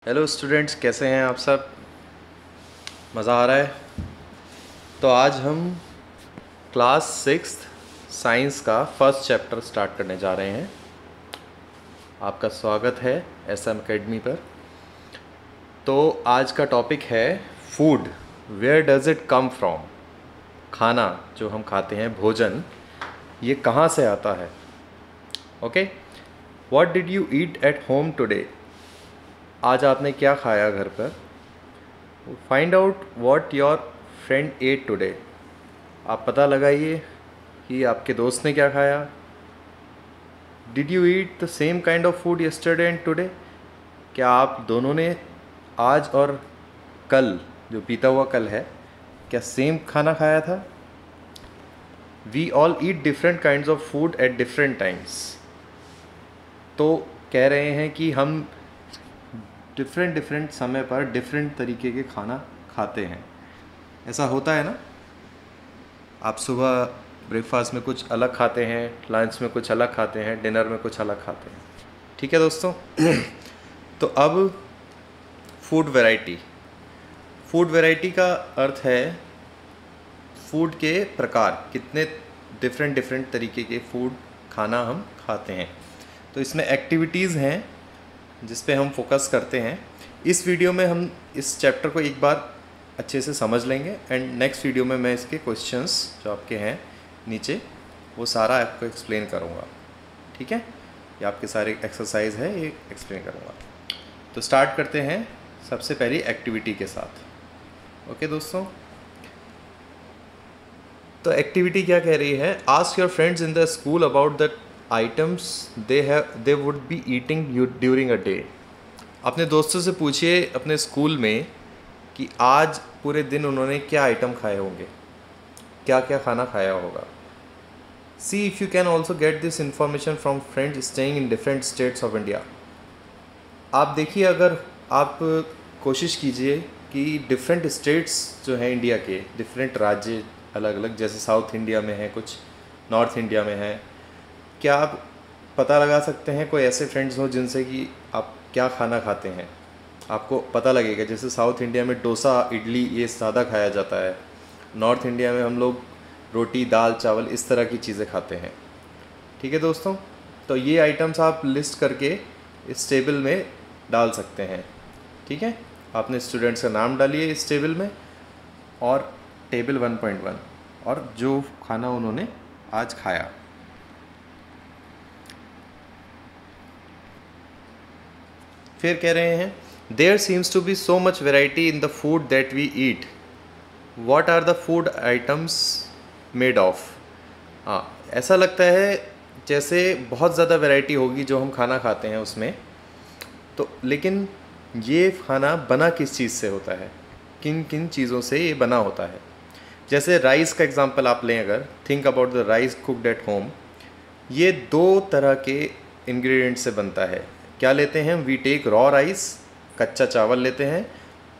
Hello students, कैसे हैं आप सब? मज़ा आ रहा है? तो आज हम क्लास 6 साइंस का फर्स्ट चैप्टर स्टार्ट करने जा रहे हैं। आपका स्वागत है एसएम एकेडमी पर। तो आज का टॉपिक है food, where does it come from. खाना जो हम खाते हैं, भोजन, ये कहाँ से आता है। Okay, what did you eat at home today. आज आपने क्या खाया घर पर। Find out what your friend at today. आप पता लगाइए कि आपके दोस्त ने क्या खाया। Did you eat the same kind of food yesterday and today. क्या आप दोनों ने आज और कल, जो बीता हुआ कल है, क्या सेम खाना खाया था। We all eat different kinds of food at different times. तो कह रहे हैं कि हम डिफरेंट समय पर डिफरेंट तरीके के खाना खाते हैं। ऐसा होता है ना। आप सुबह ब्रेकफास्ट में कुछ अलग खाते हैं, लंच में कुछ अलग खाते हैं, डिनर में कुछ अलग खाते हैं। ठीक है दोस्तों। तो अब फूड वैरायटी। फूड वैरायटी का अर्थ है फूड के प्रकार, कितने डिफरेंट तरीके के फूड खाना हम खाते हैं। तो इसमें एक्टिविटीज़ हैं जिस पे हम फोकस करते हैं। इस वीडियो में हम इस चैप्टर को एक बार अच्छे से समझ लेंगे एंड नेक्स्ट वीडियो में मैं इसके क्वेश्चंस जो आपके हैं नीचे, वो सारा आपको एक्सप्लेन करूँगा। ठीक है, ये आपके सारे एक्सरसाइज है, ये एक्सप्लेन करूँगा। तो स्टार्ट करते हैं सबसे पहली एक्टिविटी के साथ। ओके दोस्तों, तो एक्टिविटी क्या कह रही है। Ask your friends in the school about the items they would be eating during a day. अपने दोस्तों से पूछिए अपने स्कूल में कि आज पूरे दिन उन्होंने क्या आइटम खाए होंगे, क्या क्या खाना खाया होगा। सी if you can also get this information from friends staying in different states of India. आप देखिए, अगर आप कोशिश कीजिए कि डिफरेंट स्टेट्स जो हैं इंडिया के, डिफरेंट राज्य अलग अलग, जैसे साउथ इंडिया में है कुछ, नॉर्थ इंडिया में है, क्या आप पता लगा सकते हैं कोई ऐसे फ्रेंड्स हो जिनसे कि आप क्या खाना खाते हैं। आपको पता लगेगा। जैसे साउथ इंडिया में डोसा, इडली, ये ज़्यादा खाया जाता है। नॉर्थ इंडिया में हम लोग रोटी, दाल, चावल, इस तरह की चीज़ें खाते हैं। ठीक है दोस्तों, तो ये आइटम्स आप लिस्ट करके इस टेबल में डाल सकते हैं। ठीक है, आपने स्टूडेंट्स का नाम डालिए इस टेबल में और टेबल 1.1 और जो खाना उन्होंने आज खाया। फिर कह रहे हैं there seems to be so much variety in the food that we eat. What are the food items made of. हाँ, ऐसा लगता है जैसे बहुत ज़्यादा वैरायटी होगी जो हम खाना खाते हैं उसमें। तो लेकिन ये खाना बना किस चीज़ से होता है, किन किन चीज़ों से ये बना होता है। जैसे राइस का एग्जांपल आप लें, अगर think about the rice cooked at home, ये दो तरह के इंग्रेडिएंट से बनता है। क्या लेते हैं, वी टेक रॉ राइस, कच्चा चावल लेते हैं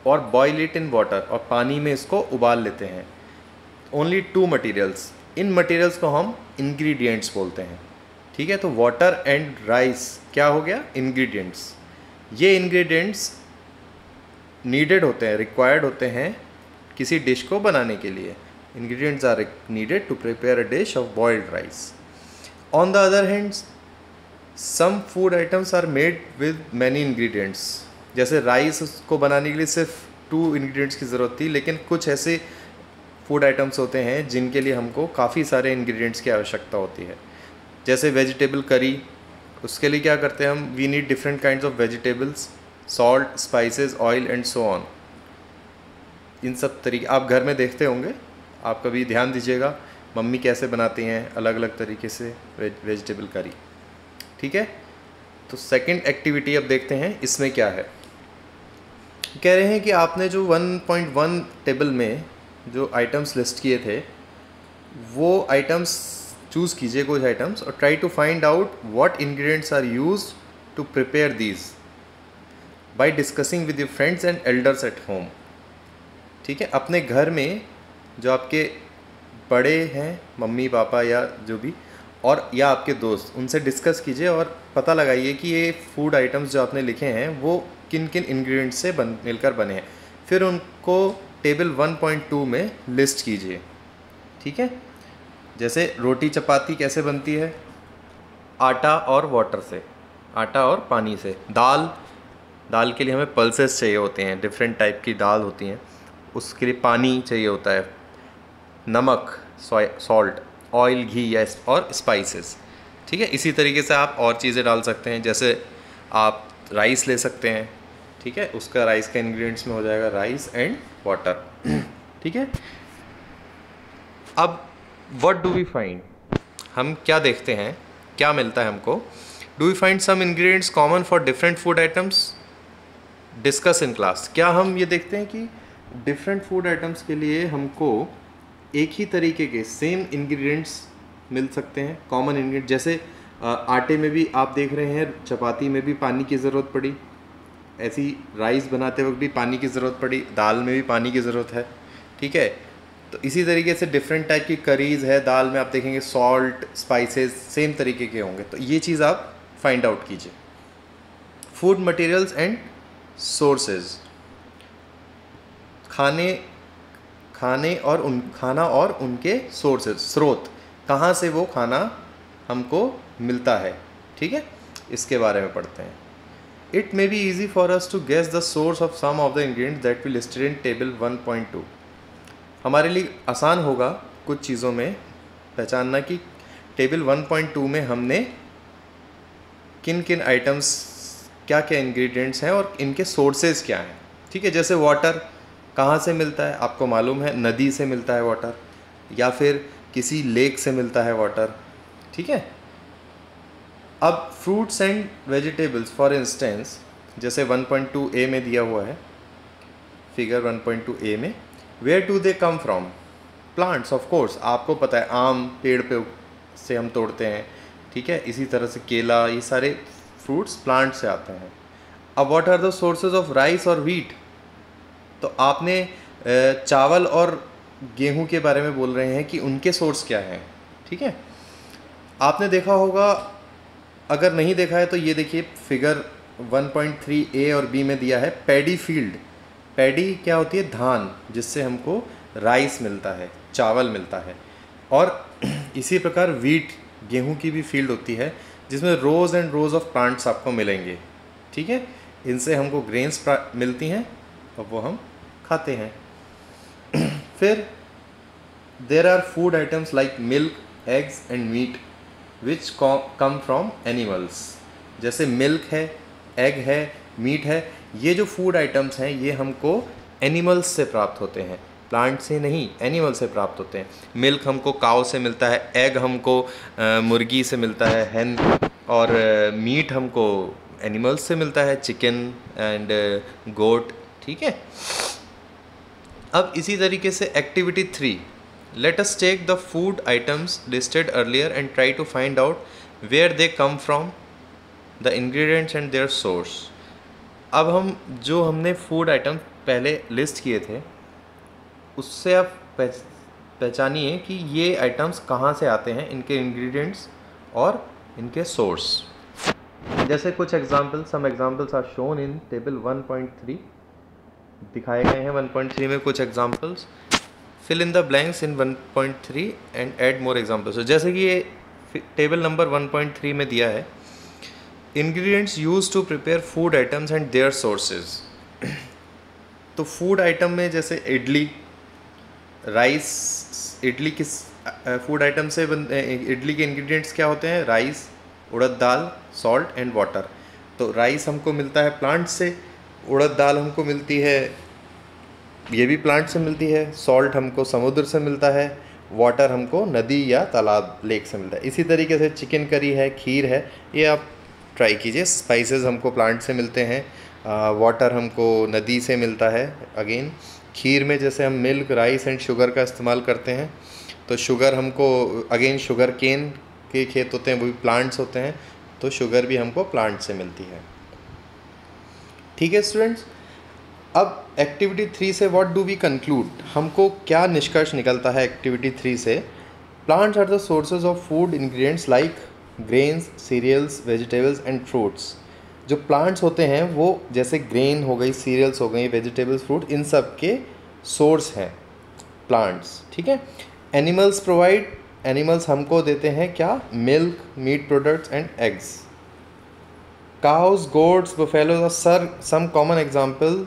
और बॉयल इट इन वाटर, और पानी में इसको उबाल लेते हैं। ओनली 2 मटेरियल्स, इन मटेरियल्स को हम इंग्रेडिएंट्स बोलते हैं। ठीक है, तो वाटर एंड राइस क्या हो गया, इंग्रेडिएंट्स। ये इंग्रेडिएंट्स नीडेड होते हैं, रिक्वायर्ड होते हैं किसी डिश को बनाने के लिए। Ingredients are needed to prepare a dish of boiled rice. On the other hand, some food items are made with many ingredients. जैसे राइस को बनाने के लिए सिर्फ 2 इंग्रेडिएंट्स की ज़रूरत थी, लेकिन कुछ ऐसे फूड आइटम्स होते हैं जिनके लिए हमको काफ़ी सारे इंग्रेडिएंट्स की आवश्यकता होती है। जैसे वेजिटेबल करी, उसके लिए क्या करते हैं हम, we need different kinds of vegetables, salt, spices, oil and so on. इन सब तरीके आप घर में देखते होंगे, आप कभी ध्यान दीजिएगा मम्मी कैसे बनाती हैं अलग अलग तरीके से वेजिटेबल करी। ठीक है, तो सेकंड एक्टिविटी अब देखते हैं इसमें क्या है। कह रहे हैं कि आपने जो 1.1 टेबल में जो आइटम्स लिस्ट किए थे, वो आइटम्स चूज़ कीजिए, कुछ आइटम्स, और try to find out what ingredients are used to prepare these by discussing with your friends and elders at home. ठीक है, अपने घर में जो आपके बड़े हैं, मम्मी पापा या जो भी, और या आपके दोस्त, उनसे डिस्कस कीजिए और पता लगाइए कि ये फूड आइटम्स जो आपने लिखे हैं वो किन किन इंग्रेडिएंट्स से मिलकर बने हैं, फिर उनको टेबल 1.2 में लिस्ट कीजिए। ठीक है, जैसे रोटी चपाती कैसे बनती है, आटा और वाटर से, आटा और पानी से। दाल के लिए हमें पल्सेस चाहिए होते हैं, डिफरेंट टाइप की दाल होती हैं, उसके लिए पानी चाहिए होता है, नमक, सॉल्ट, ऑयल, घी या और स्पाइसेस। ठीक है, इसी तरीके से आप और चीज़ें डाल सकते हैं, जैसे आप राइस ले सकते हैं। ठीक है, उसका राइस का इंग्रेडिएंट्स में हो जाएगा राइस एंड वाटर। ठीक है, अब व्हाट डू वी फाइंड, हम क्या देखते हैं, क्या मिलता है हमको। Do we find some ingredients common for different food items, discuss in class. क्या हम ये देखते हैं कि डिफरेंट फूड आइटम्स के लिए हमको एक ही तरीके के सेम इंग्रेडिएंट्स मिल सकते हैं, कॉमन इंग्रेडिएंट। जैसे आटे में भी आप देख रहे हैं, चपाती में भी पानी की ज़रूरत पड़ी, ऐसी राइस बनाते वक्त भी पानी की ज़रूरत पड़ी, दाल में भी पानी की ज़रूरत है। ठीक है, तो इसी तरीके से डिफरेंट टाइप की करीज़ है, दाल में आप देखेंगे सॉल्ट, स्पाइसेस सेम तरीके के होंगे। तो ये चीज़ आप फाइंड आउट कीजिए। फूड मटेरियल्स एंड सोर्सेज, खाना और उनके सोर्सेज, स्रोत, कहाँ से वो खाना हमको मिलता है। ठीक है, इसके बारे में पढ़ते हैं। It may be easy for us to guess the source of some of the ingredients that we listed in table 1.2। हमारे लिए आसान होगा कुछ चीज़ों में पहचानना कि टेबल 1.2 में हमने किन किन आइटम्स, क्या क्या इंग्रेडिएंट्स हैं और इनके सोर्सेज क्या हैं। ठीक है, जैसे वाटर कहाँ से मिलता है, आपको मालूम है नदी से मिलता है वाटर, या फिर किसी लेक से मिलता है वाटर। ठीक है, अब fruits and vegetables for instance, जैसे 1.2a में दिया हुआ है, फिगर 1.2a में, where do they come from, plants of course, आपको पता है आम पेड़ पे से हम तोड़ते हैं। ठीक है, इसी तरह से केला, ये सारे फ्रूट्स प्लांट से आते हैं। अब what are the sources of rice और व्हीट, तो आपने चावल और गेहूं के बारे में बोल रहे हैं कि उनके सोर्स क्या हैं। ठीक है, आपने देखा होगा, अगर नहीं देखा है तो ये देखिए फिगर 1.3a और b में दिया है पैडी फील्ड। पैडी क्या होती है, धान, जिससे हमको राइस मिलता है, चावल मिलता है। और इसी प्रकार वीट, गेहूं की भी फील्ड होती है, जिसमें रोज़ एंड रोज़ ऑफ प्लांट्स आपको मिलेंगे। ठीक है, इनसे हमको ग्रेन्स मिलती हैं और वो हम खाते हैं। फिर there are food items like milk, eggs and meat which come from animals. जैसे मिल्क है, एग है, मीट है, ये जो फूड आइटम्स हैं ये हमको एनिमल्स से प्राप्त होते हैं, प्लांट से नहीं, एनिमल से प्राप्त होते हैं। मिल्क हमको काऊ से मिलता है, एग हमको मुर्गी से मिलता है, हैन, और मीट हमको एनिमल्स से मिलता है, चिकन एंड गोट। ठीक है, अब इसी तरीके से activity 3, let us take the food items listed earlier and try to find out where they come from, the ingredients and their source. अब हम जो हमने फूड आइटम पहले लिस्ट किए थे उससे आप पहचानिए कि ये आइटम्स कहाँ से आते हैं, इनके इंग्रेडिएंट्स और इनके सोर्स। जैसे कुछ example, some examples are shown in table 1.3, दिखाए गए हैं 1.3 में कुछ examples. Fill in the blanks in 1.3 and add more examples. जैसे कि ये टेबल नंबर 1.3 में दिया है, ingredients use to prepare food items and their sources. तो फूड आइटम में जैसे इडली, राइस, इडली किस फूड आइटम से इडली के इंग्रेडिएंट्स क्या होते हैं, rice, urad dal, salt and water. तो राइस हमको मिलता है प्लांट से, उड़द दाल हमको मिलती है, ये भी प्लांट से मिलती है, सॉल्ट हमको समुद्र से मिलता है, वाटर हमको नदी या तालाब, लेक से मिलता है। इसी तरीके से चिकन करी है, खीर है, ये आप ट्राई कीजिए। स्पाइसेस हमको प्लांट से मिलते हैं, वाटर हमको नदी से मिलता है। अगेन खीर में जैसे हम मिल्क, राइस एंड शुगर का इस्तेमाल करते हैं, तो शुगर हमको अगेन शुगर केन के खेत होते हैं, वो भी प्लांट्स होते हैं, तो शुगर भी हमको प्लांट से मिलती है। ठीक है स्टूडेंट्स, अब एक्टिविटी 3 से व्हाट डू वी कंक्लूड, हमको क्या निष्कर्ष निकलता है एक्टिविटी 3 से। Plants are the sources of food ingredients like grains, cereals, vegetables and fruits. जो प्लांट्स होते हैं वो जैसे ग्रेन हो गई, सीरियल्स हो गई, वेजिटेबल्स, फ्रूट, इन सब के सोर्स हैं प्लांट्स, ठीक है। एनिमल्स प्रोवाइड, एनिमल्स हमको देते हैं क्या? Milk, meat products and eggs. Cows, goats, buffaloes are some common example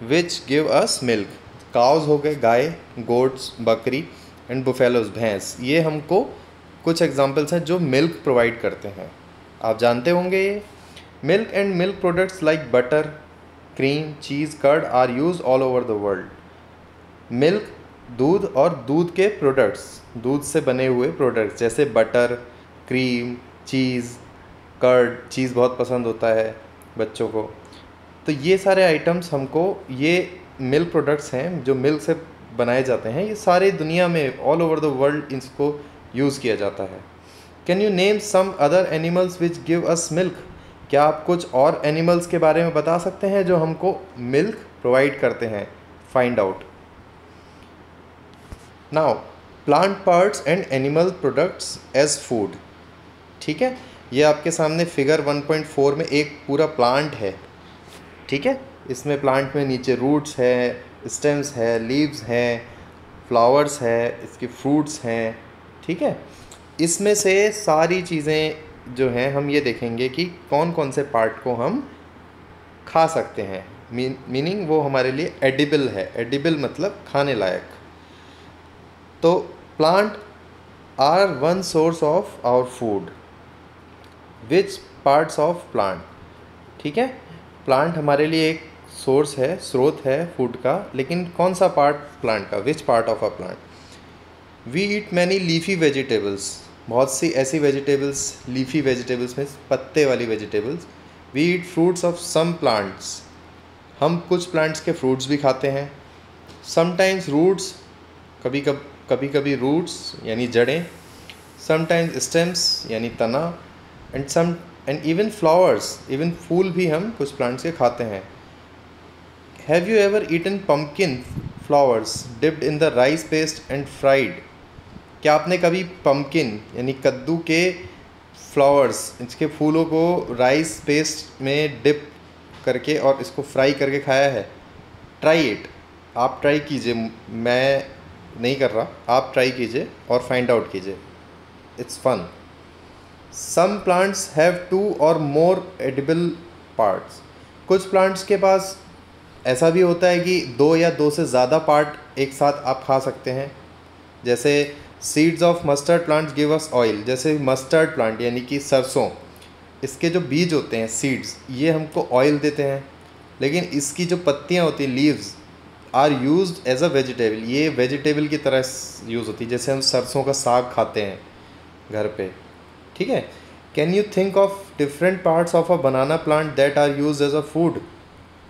which give us milk. Cows हो गए गाय, गोट्स बकरी, एंड बुफेलोज भैंस, ये हमको कुछ एग्जांपल्स हैं जो मिल्क प्रोवाइड करते हैं। आप जानते होंगे ये। Milk and milk products like butter, cream, cheese, curd are use all over the world. Milk दूध और दूध के प्रोडक्ट्स, दूध से बने हुए प्रोडक्ट्स जैसे बटर, क्रीम, चीज़, कर्ड, चीज़ बहुत पसंद होता है बच्चों को। तो ये सारे आइटम्स हमको, ये मिल्क प्रोडक्ट्स हैं जो मिल्क से बनाए जाते हैं, ये सारे दुनिया में ऑल ओवर द वर्ल्ड इसको यूज़ किया जाता है। Can you name some other animals which give us milk? क्या आप कुछ और एनिमल्स के बारे में बता सकते हैं जो हमको मिल्क प्रोवाइड करते हैं? Find out now. Plant parts and animal products as food, ठीक है। ये आपके सामने फिगर 1.4 में एक पूरा प्लांट है, ठीक है। इसमें प्लांट में नीचे रूट्स है, स्टेम्स है, लीव्स हैं, फ्लावर्स है, इसके फ्रूट्स हैं, ठीक है। इसमें से सारी चीज़ें जो हैं हम ये देखेंगे कि कौन कौन से पार्ट को हम खा सकते हैं, मीनिंग वो हमारे लिए एडिबल है। एडिबल मतलब खाने लायक। तो plant are one source of our food. Which parts of plant, ठीक है। प्लांट हमारे लिए एक सोर्स है, स्रोत है फूड का, लेकिन कौन सा पार्ट प्लांट का? Which part of a plant? We eat many leafy vegetables, बहुत सी ऐसी वेजिटेबल्स, लीफी वेजिटेबल्स में पत्ते वाली vegetables. We eat fruits of some plants, हम कुछ प्लांट्स के फ्रूट्स भी खाते हैं। समटाइम्स रूट्स, कभी कभी रूट्स यानी जड़ें। समटाइम्स स्टेम्स यानी तना। एंड इवन फ्लावर्स, इवन फूल भी हम कुछ प्लांट्स के खाते हैं। Have you ever eaten pumpkin flowers dipped in the rice paste and fried? क्या आपने कभी पम्पकिन यानी कद्दू के फ्लावर्स, इसके फूलों को राइस पेस्ट में डिप करके और इसको फ्राई करके खाया है? ट्राई इट, आप ट्राई कीजिए, मैं नहीं कर रहा, आप ट्राई कीजिए और फाइंड आउट कीजिए, it's fun. Some plants have 2 और मोर एडिबल पार्ट्स, कुछ प्लांट्स के पास ऐसा भी होता है कि 2 या 2 से ज़्यादा पार्ट एक साथ आप खा सकते हैं। जैसे seeds of mustard plants give us oil, जैसे मस्टर्ड प्लांट यानी कि सरसों, इसके जो बीज होते हैं, सीड्स, ये हमको ऑयल देते हैं। लेकिन इसकी जो पत्तियाँ होती हैं, leaves, are used as a vegetable, ये वेजिटेबल की तरह यूज़ होती है, जैसे हम सरसों का साग खाते हैं घर पे, ठीक है। Can you think of different parts of a banana plant that are use as a food?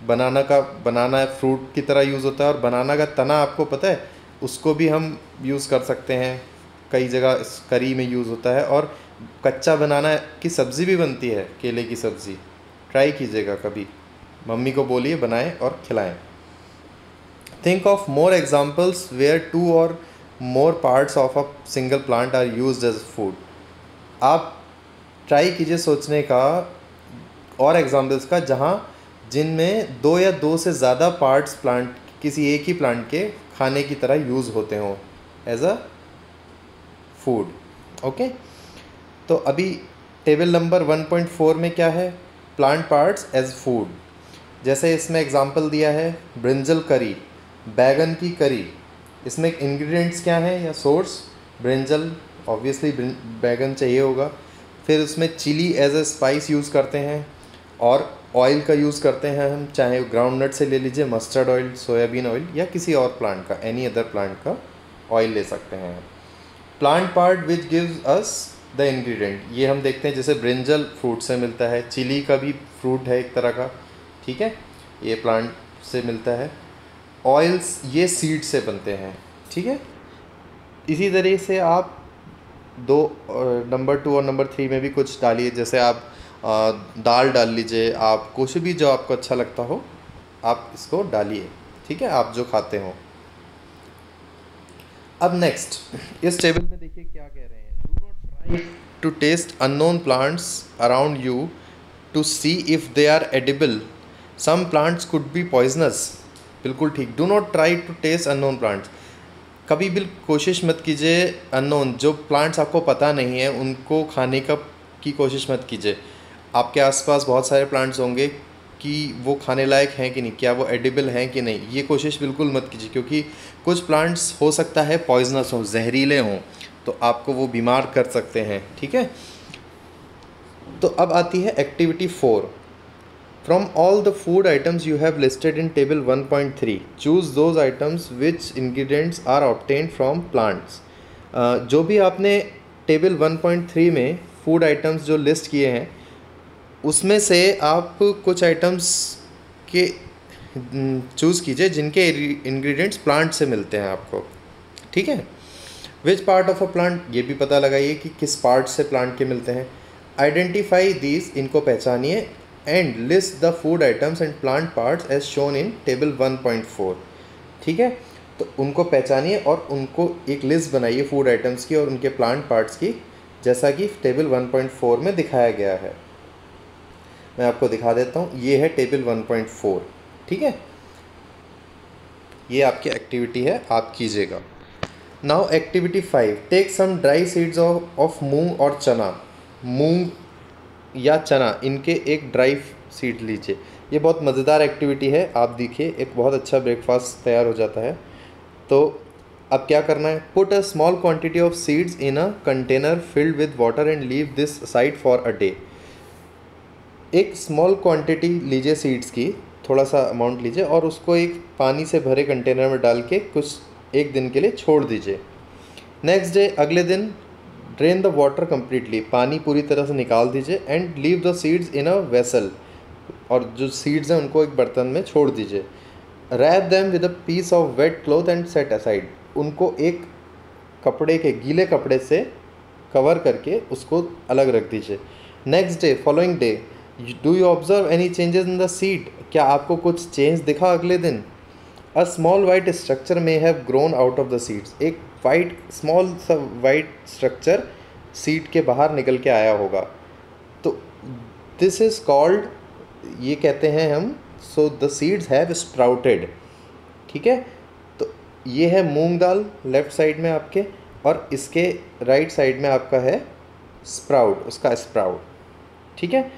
Banana fruit की तरह यूज़ होता है, और बनाना का तना आपको पता है, उसको भी हम यूज़ कर सकते हैं, कई जगह करी में यूज़ होता है। और कच्चा बनाना की सब्ज़ी भी बनती है, केले की सब्ज़ी, ट्राई कीजिएगा कभी, मम्मी को बोलिए बनाएं और खिलाएं। Think of more examples where 2 और more parts of a single plant are used as food. आप ट्राई कीजिए सोचने का और एग्जाम्पल्स का जहाँ जिनमें 2 या 2 से ज़्यादा पार्ट्स प्लांट, किसी एक ही प्लांट के खाने की तरह यूज़ होते हों एज अ फूड। ओके, तो अभी टेबल नंबर 1.4 में क्या है? Plant parts as food. जैसे इसमें एग्जांपल दिया है ब्रिंजल करी, बैगन की करी। इसमें इंग्रेडिएंट्स क्या हैं या सोर्स? ब्रिंजल, ऑब्वियसली बैगन चाहिए होगा। फिर उसमें chili as a spice use करते हैं, और ऑयल का यूज़ करते हैं हम, चाहे ग्राउंड नट से ले लीजिए, मस्टर्ड ऑयल, सोयाबीन ऑयल, या किसी और प्लांट का, एनी अदर प्लांट का ऑयल ले सकते हैं। Plant part which gives us the ingredient, ये हम देखते हैं जैसे ब्रिंजल फ्रूट से मिलता है, चिली का भी फ्रूट है एक तरह का, ठीक है, ये प्लांट से मिलता है। ऑयल्स ये सीड से बनते हैं, ठीक है। इसी तरीके से आप नंबर 2 और नंबर 3 में भी कुछ डालिए, जैसे आप दाल डाल लीजिए, आप कुछ भी जो आपको अच्छा लगता हो आप इसको डालिए, ठीक है, आप जो खाते हो। अब नेक्स्ट इस टेबल में देखिए क्या कह रहे हैं। Do not try to taste unknown plants around you to see if they are edible. Some plants could be poisonous. बिल्कुल ठीक. Do not try to taste unknown plants. कभी भी कोशिश मत कीजिए अननोन, जो प्लांट्स आपको पता नहीं है उनको खाने की कोशिश मत कीजिए. आपके आसपास बहुत सारे प्लांट्स होंगे कि वो खाने लायक हैं कि नहीं, क्या वो एडिबल हैं कि नहीं, ये कोशिश बिल्कुल मत कीजिए, क्योंकि कुछ प्लांट्स हो सकता है पॉइजनस हों, जहरीले हों, तो आपको वो बीमार कर सकते हैं. ठीक है. तो अब आती है activity 4. From all the food items you have listed in table 1.3 choose those items which ingredients are obtained from plants. जो भी आपने टेबल 1.3 में फूड आइटम्स जो लिस्ट किए हैं उसमें से आप कुछ आइटम्स के चूज़ कीजिए जिनके इंग्रेडिएंट्स प्लांट से मिलते हैं आपको. ठीक है. विच पार्ट ऑफ अ प्लांट, ये भी पता लगाइए कि किस पार्ट से प्लांट के मिलते हैं. आइडेंटिफाई दीज, इनको पहचानिए. And list the food items and plant parts as shown in table 1.4. ठीक है. तो उनको पहचानिए और उनको एक लिस्ट बनाइए फूड आइटम्स की और उनके प्लांट पार्ट्स की, जैसा कि टेबल 1.4 में दिखाया गया है. मैं आपको दिखा देता हूँ. ये है टेबल 1.4. ठीक है. ये आपकी एक्टिविटी है, आप कीजिएगा. Now activity 5. Take some dry seeds of moong और चना. मूंग या चना, इनके एक ड्राई सीड लीजिए. ये बहुत मज़ेदार एक्टिविटी है. आप देखिए, एक बहुत अच्छा ब्रेकफास्ट तैयार हो जाता है. तो अब क्या करना है. Put a small quantity of seeds in a container filled with water and leave this side for a day. एक स्मॉल क्वांटिटी लीजिए सीड्स की, थोड़ा सा अमाउंट लीजिए और उसको एक पानी से भरे कंटेनर में डाल के कुछ एक दिन के लिए छोड़ दीजिए. नेक्स्ट डे, अगले दिन, ड्रेन द वाटर कम्प्लीटली, पानी पूरी तरह से निकाल दीजिए. And leave the seeds in a vessel, और जो सीड्स हैं उनको एक बर्तन में छोड़ दीजिए. Wrap them with a piece of wet cloth and set aside. उनको एक कपड़े के, गीले कपड़े से कवर करके उसको अलग रख दीजिए. Next day, following day, do you observe any changes in the seed. क्या आपको कुछ चेंज दिखा अगले दिन. A small white structure may have grown out of the seeds. एक वाइट, स्मॉल सा वाइट स्ट्रक्चर सीड के बाहर निकल के आया होगा. तो दिस इज़ कॉल्ड, ये कहते हैं हम, so the seeds have sprouted. ठीक है. तो ये है मूंग दाल लेफ़्ट साइड में आपके, और इसके राइट साइड में आपका है स्प्राउट, उसका स्प्राउट. ठीक है.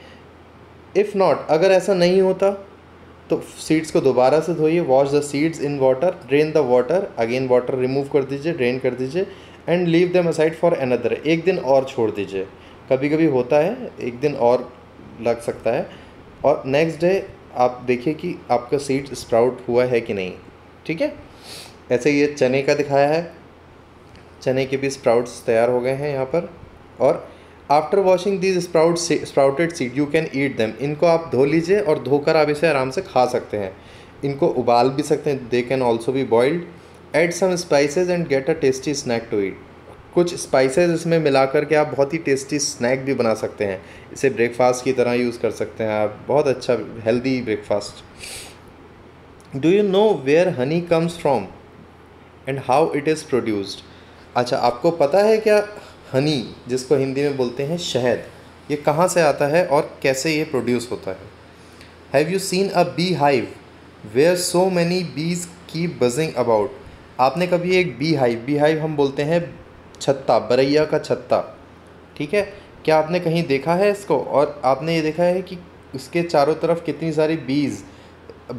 इफ़ नॉट, अगर ऐसा नहीं होता तो सीड्स को दोबारा से धोइए. Wash the seeds in water, drain the water, again water remove कर दीजिए, ड्रेन कर दीजिए. And leave them aside for another, एक दिन और छोड़ दीजिए. कभी कभी होता है एक दिन और लग सकता है. और नेक्स्ट डे आप देखिए कि आपका सीड स्प्राउट हुआ है कि नहीं. ठीक है. ऐसे ये चने का दिखाया है, चने के भी स्प्राउट्स तैयार हो गए हैं यहाँ पर. और after washing these sprouted seed you can eat them. इनको आप धो लीजिए और धोकर आप इसे आराम से खा सकते हैं. इनको उबाल भी सकते हैं, they can also be boiled. Add some spices and get a tasty snack to eat. कुछ स्पाइसेस इसमें मिला करके आप बहुत ही टेस्टी स्नैक भी बना सकते हैं. इसे ब्रेकफास्ट की तरह यूज़ कर सकते हैं आप. बहुत अच्छा healthy breakfast. Do you know where honey comes from and how it is produced. अच्छा, आपको पता है क्या हनी, जिसको हिंदी में बोलते हैं शहद, ये कहाँ से आता है और कैसे ये प्रोड्यूस होता है. Have you seen a bee hive where so many bees keep buzzing about. आपने कभी एक बी हाइव हम बोलते हैं छत्ता, बरैया का छत्ता. ठीक है. क्या आपने कहीं देखा है इसको, और आपने ये देखा है कि उसके चारों तरफ कितनी सारी बीज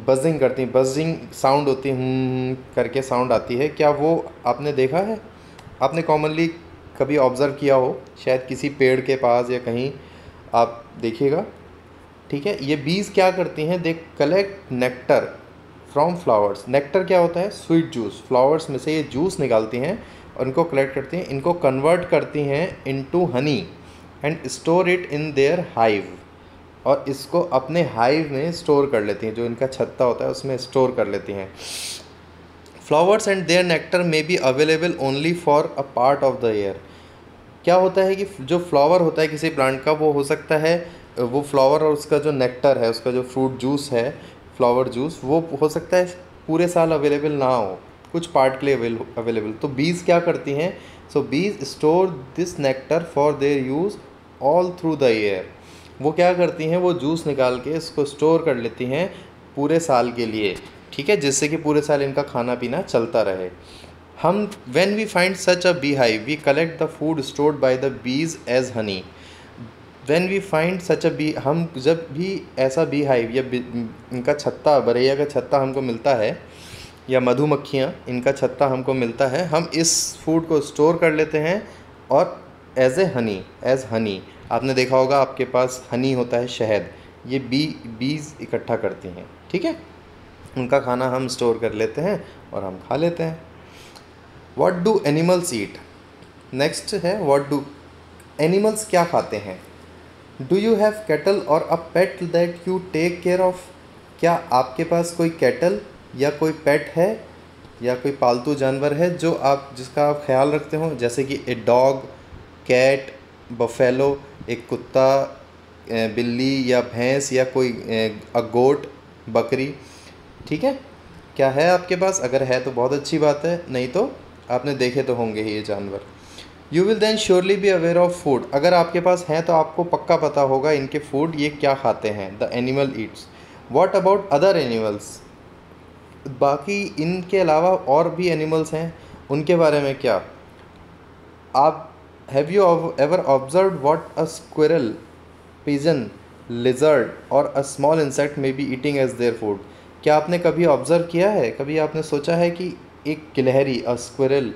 बजिंग करती हैं, बजिंग साउंड होती है, करके साउंड आती है. क्या वो आपने देखा है. आपने कॉमनली कभी ऑब्ज़र्व किया हो शायद किसी पेड़ के पास या कहीं, आप देखिएगा. ठीक है. ये बीज क्या करती हैं, they collect nectar from flowers. Nectar क्या होता है, स्वीट जूस. फ्लावर्स में से ये जूस निकालती हैं और इनको कलेक्ट करती हैं, इनको कन्वर्ट करती हैं into honey and store it in their hive. और इसको अपने हाइव में स्टोर कर लेती हैं, जो इनका छत्ता होता है उसमें स्टोर कर लेती हैं. Flowers and their nectar may be available only for a part of the year. क्या होता है कि जो फ्लावर होता है किसी प्लांट का, वो हो सकता है, वो फ्लावर और उसका जो नेक्टर है, उसका जो फ्रूट जूस है, फ्लावर जूस, वो हो सकता है पूरे साल अवेलेबल ना हो, कुछ पार्ट के लिए अवेलेबल. तो बीज क्या करती हैं, सो बीज store this nectar for their use all through the year. वो क्या करती हैं, वो जूस निकाल के इसको स्टोर कर लेती हैं पूरे साल के लिए, ठीक है, जिससे कि पूरे साल इनका खाना पीना चलता रहे। हम when we find such a B hive we collect the food stored by the bees as honey. When we find such a bee, हम जब भी ऐसा बी हाइव या इनका छत्ता, बरैया का छत्ता हमको मिलता है, या मधुमक्खियाँ इनका छत्ता हमको मिलता है, हम इस फूड को स्टोर कर लेते हैं और एज हनी, आपने देखा होगा आपके पास हनी होता है, शहद, ये बीज इकट्ठा करती हैं, ठीक है, उनका खाना हम स्टोर कर लेते हैं और हम खा लेते हैं। What do animals eat, next है व्हाट डू एनिमल्स क्या खाते हैं। डू यू हैव कैटल और a pet that you take care of, क्या आपके पास कोई कैटल या कोई पेट है या कोई पालतू जानवर है जो जिसका आप ख्याल रखते हो, जैसे कि ए डॉग, कैट, बफेलो, एक कुत्ता, बिल्ली या भैंस, या कोई गोट, बकरी, ठीक है, क्या है आपके पास? अगर है तो बहुत अच्छी बात है, नहीं तो आपने देखे तो होंगे ही ये जानवर। You will then surely be aware of food, अगर आपके पास हैं तो आपको पक्का पता होगा इनके फूड ये क्या खाते हैं। The animal Yeats. What about other animals, बाकी इनके अलावा और भी एनिमल्स हैं, उनके बारे में क्या? आप have you ever observe what a squirrel, pigeon, lizard और a small insect may be eating as their food, क्या आपने कभी ऑब्जर्व किया है, कभी आपने सोचा है कि एक गिलहरी, अ स्क्विरल,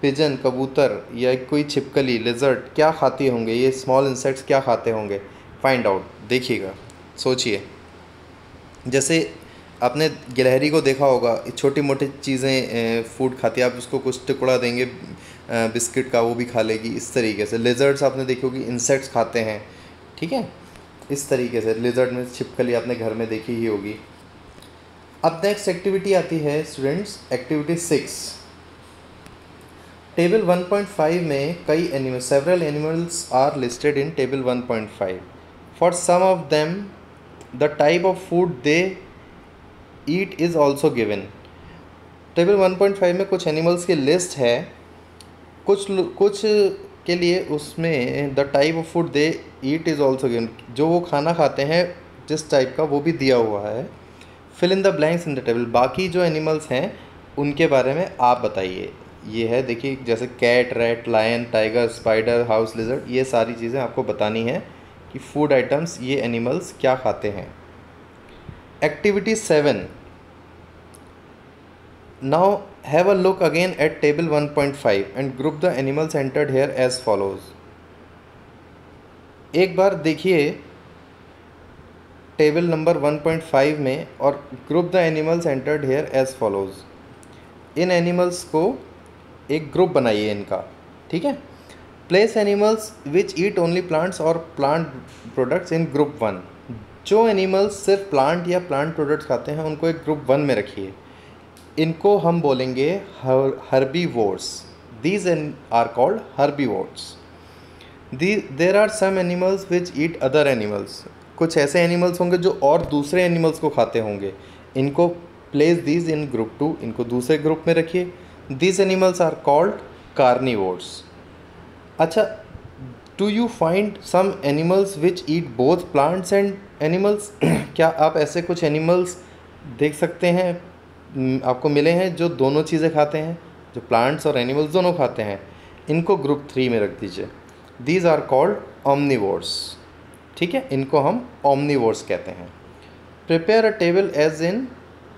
पिजन, कबूतर या कोई छिपकली, लिजर्ड क्या खाती होंगे, ये स्मॉल इंसेक्ट्स क्या खाते होंगे? फाइंड आउट, देखिएगा, सोचिए। जैसे आपने गिलहरी को देखा होगा, छोटी मोटी चीज़ें फूड खाती है, आप उसको कुछ टुकड़ा देंगे बिस्किट का वो भी खा लेगी, इस तरीके से। लिजर्ड्स आपने देखी होगी, इंसेक्ट्स खाते हैं, ठीक है, इस तरीके से। लिजर्ड में छिपकली आपने घर में देखी ही होगी। अब नेक्स्ट एक्टिविटी आती है स्टूडेंट्स, एक्टिविटी 6। टेबल 1.5 में कई animal, several animals are listed in table 1.5। For some of them the type of food they eat is also given. Table 1.5 में कुछ एनिमल्स की लिस्ट है, कुछ के लिए उसमें the type of food they eat is also given, जो वो खाना खाते हैं जिस टाइप का वो भी दिया हुआ है। Fill in the blanks in the table, बाकी जो एनिमल्स हैं उनके बारे में आप बताइए। ये है, देखिए, जैसे cat, rat, lion, tiger, spider, house lizard, ये सारी चीज़ें आपको बतानी है कि फूड आइटम्स ये एनिमल्स क्या खाते हैं। Activity 7। Now have a look again at table 1.5 and group the animals entered here as follows. एक बार देखिए टेबल नंबर 1.5 में और group the animals entered here as follows. इन एनिमल्स को एक ग्रुप बनाइए इनका, ठीक है। Place animals which eat only plants or plant products in group 1। जो एनिमल्स सिर्फ प्लांट या प्लांट प्रोडक्ट्स खाते हैं उनको एक ग्रुप 1 में रखिए। इनको हम बोलेंगे herbivores. These are called herbivores. There are some animals which eat other animals, कुछ ऐसे एनिमल्स होंगे जो और दूसरे एनिमल्स को खाते होंगे, इनको प्लेस दीज इन ग्रुप 2, इनको दूसरे ग्रुप में रखिए। These animals are called carnivores. अच्छा, do you find some animals which eat both plants and animals? क्या आप ऐसे कुछ एनिमल्स देख सकते हैं, आपको मिले हैं जो दोनों चीज़ें खाते हैं, जो प्लांट्स और एनिमल्स दोनों खाते हैं? इनको ग्रुप 3 में रख दीजिए। दीज आर कॉल्ड ओमनीवोर्स, ठीक है, इनको हम ओमनीवोर्स कहते हैं। Prepare a table as in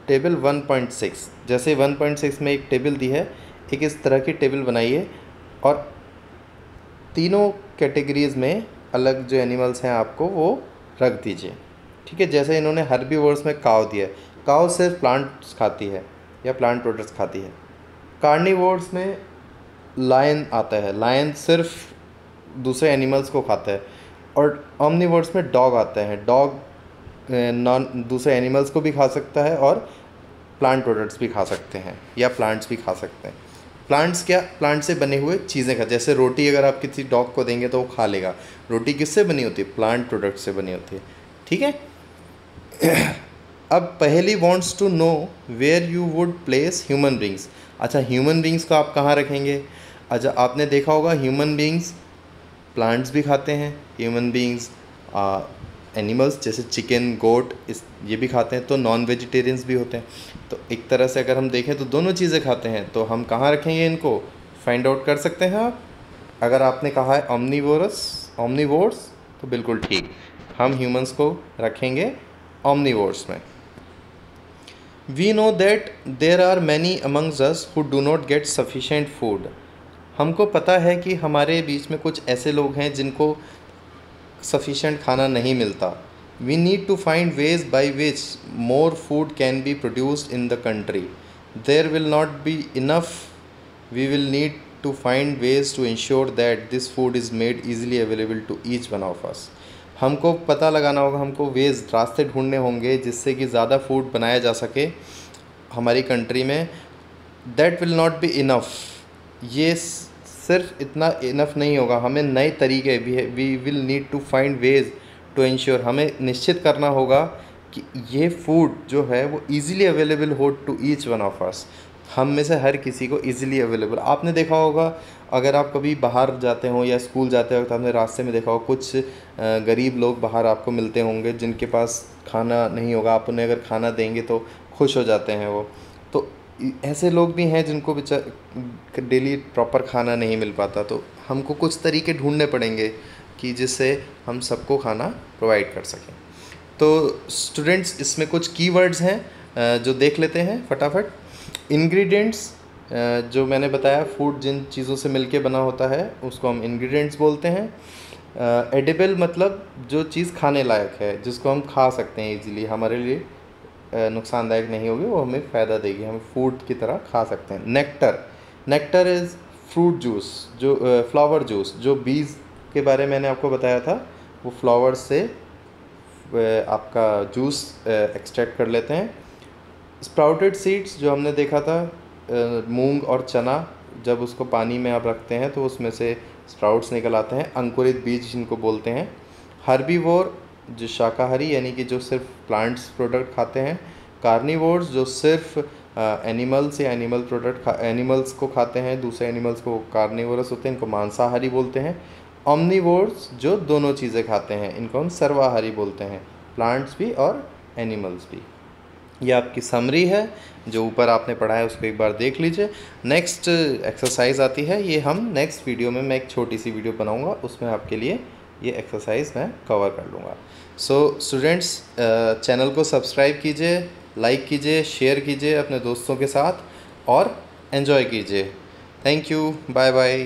table 1.6। जैसे 1.6 में एक टेबल दी है, एक इस तरह की टेबल बनाइए और तीनों कैटेगरीज़ में अलग जो एनिमल्स हैं आपको वो रख दीजिए, ठीक है। जैसे इन्होंने हर्बीवोर्स में काव दिया है, काव सिर्फ प्लांट्स खाती है या प्लांट प्रोडक्ट्स खाती है। कार्निवोर्स में लायन आता है, लायन सिर्फ दूसरे एनिमल्स को खाता है। और ओमनीवोर्स में डॉग आता है, डॉग दूसरे एनिमल्स को भी खा सकता है और प्लांट प्रोडक्ट्स भी खा सकते हैं या प्लांट्स भी खा सकते हैं। प्लांट्स क्या, प्लांट से बने हुए चीज़ें खा, जैसे रोटी अगर आप किसी डॉग को देंगे तो वो खा लेगा। रोटी किससे बनी होती है? प्लांट प्रोडक्ट से बनी होती है, ठीक है। अब पहली wants to know where you would place human beings. अच्छा, ह्यूमन बींग्स को आप कहाँ रखेंगे? अच्छा, आपने देखा होगा ह्यूमन बींग्स प्लांट्स भी खाते हैं, ह्यूमन बींग्स एनिमल्स जैसे चिकन, गोट, ये भी खाते हैं, तो नॉन वेजिटेरियंस भी होते हैं। तो एक तरह से अगर हम देखें तो दोनों चीज़ें खाते हैं। तो हम कहाँ रखेंगे इनको, फाइंड आउट कर सकते हैं आप। अगर आपने कहा है ऑमनीवोर्स, तो बिल्कुल ठीक, हम ह्यूमंस को रखेंगे ऑमनीवोर्स में। We know that there are many amongst us who do not get sufficient food. हमको पता है कि हमारे बीच में कुछ ऐसे लोग हैं जिनको सफिशेंट खाना नहीं मिलता। We need to find ways by which more food can be produced in the country. There will not be enough, we will need to find ways to ensure that this food is made easily available to each one of us. हमको पता लगाना होगा, हमको veg, रास्ते ढूंढने होंगे जिससे कि ज़्यादा फूड बनाया जा सके हमारी कंट्री में। That will not be enough, ये सिर्फ इतना इनफ नहीं होगा, हमें नए तरीके, we will need to find ways to ensure, हमें निश्चित करना होगा कि ये फूड जो है वो ईज़िली अवेलेबल हो to each one of us, हम में से हर किसी को ईज़िली अवेलेबल। आपने देखा होगा अगर आप कभी बाहर जाते हो या स्कूल जाते हो तो आपने रास्ते में देखा हो कुछ गरीब लोग बाहर आपको मिलते होंगे जिनके पास खाना नहीं होगा, आप उन्हें अगर खाना देंगे तो खुश हो जाते हैं वो। तो ऐसे लोग भी हैं जिनको डेली प्रॉपर खाना नहीं मिल पाता। तो हमको कुछ तरीके ढूंढने पड़ेंगे कि जिससे हम सबको खाना प्रोवाइड कर सकें। तो स्टूडेंट्स, इसमें कुछ कीवर्ड्स हैं जो देख लेते हैं फटाफट। इंग्रेडिएंट्स, जो मैंने बताया, फूड जिन चीज़ों से मिलके बना होता है उसको हम इंग्रेडिएंट्स बोलते हैं। एडिबल मतलब जो चीज़ खाने लायक है, जिसको हम खा सकते हैं इजीली, हमारे लिए नुकसानदायक नहीं होगी, वो हमें फ़ायदा देगी, हम फूड की तरह खा सकते हैं। नेक्टर इज़ फ्रूट जूस, जो फ्लावर जूस, जो बीज के बारे में मैंने आपको बताया था, वो फ्लावर से आपका जूस एक्सट्रैक्ट कर लेते हैं। स्प्राउटेड सीड्स, जो हमने देखा था, मूंग और चना, जब उसको पानी में आप रखते हैं तो उसमें से स्प्राउट्स निकल आते हैं, अंकुरित बीज जिनको बोलते हैं। हर्बीवोर, जो शाकाहारी यानी कि जो सिर्फ प्लांट्स प्रोडक्ट खाते हैं। कार्निवोर्स, जो सिर्फ एनिमल्स या एनिमल्स को खाते हैं, दूसरे एनिमल्स को कार्निवोरस होते हैं, इनको मांसाहारी बोलते हैं। ऑमनीवोर्स, जो दोनों चीज़ें खाते हैं, इनको हम सर्वाहारी बोलते हैं, प्लांट्स भी और एनिमल्स भी। ये आपकी समरी है, जो ऊपर आपने पढ़ा है उसको एक बार देख लीजिए। नेक्स्ट एक्सरसाइज आती है, ये हम नेक्स्ट वीडियो में, मैं एक छोटी सी वीडियो बनाऊंगा, उसमें आपके लिए ये एक्सरसाइज मैं कवर कर लूँगा। सो स्टूडेंट्स, चैनल को सब्सक्राइब कीजिए, लाइक कीजिए, शेयर कीजिए अपने दोस्तों के साथ और एंजॉय कीजिए। Thank you, bye bye.